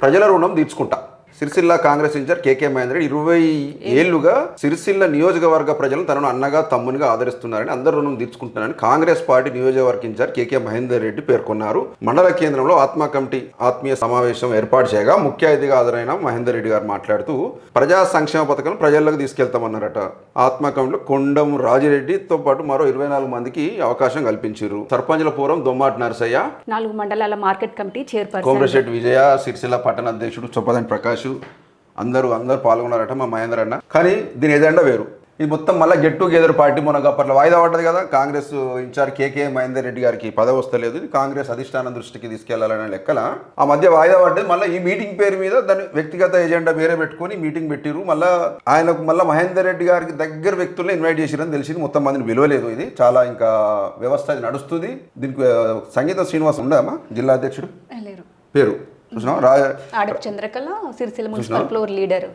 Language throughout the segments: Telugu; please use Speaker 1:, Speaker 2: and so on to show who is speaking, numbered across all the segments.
Speaker 1: ప్రజల రుణం తీర్చుకుంటా. సిరిసిల్ల కాంగ్రెస్ ఇన్ఛార్జ్ కేకే మహేందర్ రెడ్డి 20 ఏళ్లుగా సిరిసిల్ల నియోజకవర్గ ప్రజలు తనను అన్నగా తమ్మునిగా ఆదరిస్తున్నారని, అందరు రుణం తీర్చుకుంటున్నారని కాంగ్రెస్ పార్టీ నియోజకవర్గ ఇన్ఛార్జ్ కేకే మహేందర్ రెడ్డి పేర్కొన్నారు. మండల కేంద్రంలో ఆత్మ కమిటీ ఆత్మీయ సమావేశం ఏర్పాటు చేయగా ముఖ్య అతిథిగా హాజరైన మహేందర్ రెడ్డి గారు మాట్లాడుతూ ప్రజా సంక్షేమ పథకాలను ప్రజల్లోకి తీసుకెళ్తామన్నారట. ఆత్మ కమిటీలో కొండం రాజిరెడ్డితో పాటు మరో 24 మందికి అవకాశం కల్పించారు. సర్పంచుల పూర్వం దొమ్మాటి నరసయ్య,
Speaker 2: 4 మండలాల మార్కెట్ కమిటీ చైర్పర్సన్
Speaker 1: కోమటిరెడ్డి విజయ, సిరిసిల్ల పట్టణ అధ్యక్షుడు చొప్పదండి ప్రకాష్ అందరూ పాల్గొన్నారట మా మహేందర్ అన్న. కానీ దీని ఎజెండా వేరు. ఇది మొత్తం మళ్ళీ గెట్ టుగెదర్ పార్టీ మొన్న అప్పట్లో వాయిదా పడ్డది కదా. కాంగ్రెస్ ఇన్ఛార్జ్ కేకే మహేందర్ రెడ్డి గారికి పదవి వస్తలేదు, ఇది కాంగ్రెస్ అధిష్టానం దృష్టికి తీసుకెళ్లాలనే లెక్కల ఆ మధ్య వాయిదా పడ్డది. మళ్ళీ ఈ మీటింగ్ పేరు మీద దాని వ్యక్తిగత ఎజెండా వేరే పెట్టుకొని మీటింగ్ పెట్టిరు. మళ్ళీ ఆయనకు మళ్ళీ మహేందర్ రెడ్డి గారికి దగ్గర వ్యక్తులను ఇన్వైట్ చేసిరని తెలిసింది. మొత్తం మందిని విలువలేదు. ఇది చాలా ఇంకా వ్యవస్థ ఇది నడుస్తుంది. దీనికి సంగీత శ్రీనివాస్ ఉండమ్మా జిల్లా అధ్యక్షుడు పేరు
Speaker 2: Adapu Chandrakala, Sircilla municipal floor leader.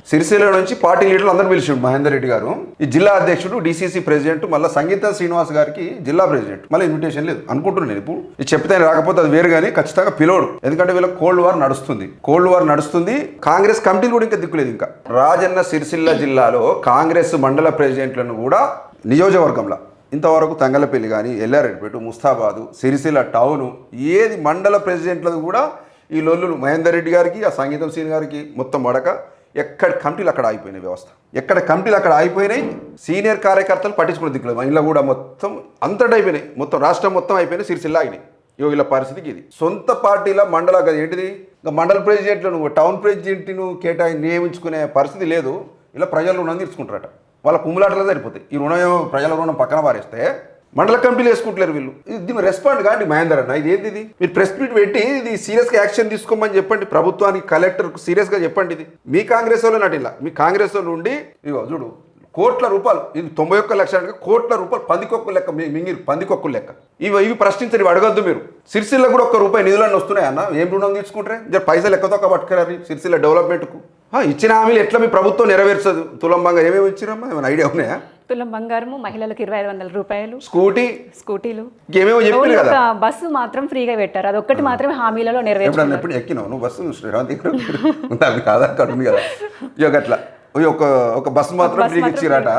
Speaker 1: Sircilla నుంచి పార్టీ లీడర్లు అందరూ పిలిచిండు మహేందర్ రెడ్డి గారు. ఈ జిల్లా అధ్యక్షుడు డిసిసి ప్రెసిడెంట్ మళ్ళీ సంగీత శ్రీనివాస్ గారికి జిల్లా ప్రెసిడెంట్. మళ్ళీ ఇన్విటేషన్ లేదు అనుకుంటున్నాను. ఇప్పుడు ఇది చెప్తే రాకపోతే అది వేరు, కానీ ఖచ్చితంగా పిలోడు. ఎందుకంటే వీళ్ళకి కోల్డ్ వార్ నడుస్తుంది. కాంగ్రెస్ కమిటీలు కూడా ఇంకా దిక్కులేదు. ఇంకా రాజన్న సిరిసిల్ల జిల్లాలో కాంగ్రెస్ మండల ప్రెసిడెంట్లను కూడా నియోజకవర్గంలో ఇంతవరకు తంగలపల్లి కానీ, ఎల్లారెడ్డిపేట, ముస్తాబాదు, సిరిసిల్ల టౌను ఏది మండల ప్రెసిడెంట్లది కూడా ఈ లొల్లులు మహేందర్ రెడ్డి గారికి, ఆ సంగీతం సీన్ గారికి మొత్తం పడక ఎక్కడ కమిటీలు అక్కడ ఆగిపోయినాయి. వ్యవస్థ ఎక్కడ కమిటీలు అక్కడ ఆగిపోయినాయి. సీనియర్ కార్యకర్తలు పట్టించుకునే దిక్కులేదు. మహిళ కూడా మొత్తం అంతటా అయిపోయినాయి. మొత్తం రాష్ట్రం మొత్తం అయిపోయినాయి. సిరిసిల్ల ఆగినాయి. వీళ్ళ పరిస్థితికి ఇది. సొంత పార్టీల మండల ఏంటిది ఇంకా మండల ప్రెసిడెంట్లు నువ్వు టౌన్ ప్రెసిడెంట్ను నియమించుకునే పరిస్థితి లేదు. ఇలా ప్రజల రుణం తీర్చుకుంటారట. వాళ్ళ కుమ్ములాటలో సరిపోతాయి. ఈ రుణం ప్రజల రుణం పక్కన పారేస్తే మండల కమిటీలు వేసుకుంటలేరు వీళ్ళు. దీన్ని రెస్పాండ్ కాండి మహేందర్ అన్న. ఇది ఏంది? మీరు ప్రెస్ మీట్ పెట్టి ఇది సీరియస్గా యాక్షన్ తీసుకోమని చెప్పండి. ప్రభుత్వానికి, కలెక్టర్కు సీరియస్గా చెప్పండి. ఇది మీ కాంగ్రెస్ వాళ్ళు నటిలా. మీ కాంగ్రెస్ వాళ్ళు ఉండి ఇగో చూడు కోట్ల రూపాయలు, ఇది 91 లక్షల కోట్ల రూపాయలు పందికొక్కు లెక్క మింగిరు. పందికొక్కు లెక్క ఇవి ప్రశ్నించరు. ఇవి అడగద్దు మీరు. సిరిసిల్ల కూడా ₹1 నిధులన్నీ వస్తున్నాయన్న. ఏం రుణం తీసుకుంటారే? జర పైసలు ఎక్కతోక పట్టుకురారు సిరిసిల్ల డెవలప్మెంట్కు. ఇచ్చిన హామీలు ఎట్లా మీ ప్రభుత్వం నెరవేర్చదు? తులం బంగారం ఏమేమి ఇచ్చిరమ్మా? ఏమైనా ఐడియా ఉన్నాయా?
Speaker 2: తులం బంగారము, మహిళలకు 2500 రూపాయలు, స్కూటీలు,
Speaker 1: ఏమేమో చెప్పారు కదా.
Speaker 2: బస్సు మాత్రం ఫ్రీగా పెట్టారు. అదొక్కటి మాత్రమే హామీలలో నెరవేర్చారు.
Speaker 1: ఎప్పుడు ఎక్కినావు నువ్వు బస్సు? శ్రీరాంతి ఆధార్ కార్డు ఉంది కదా. ఇక అట్లా ఒక బస్సు మాత్రం ఫ్రీగా ఇచ్చిరట.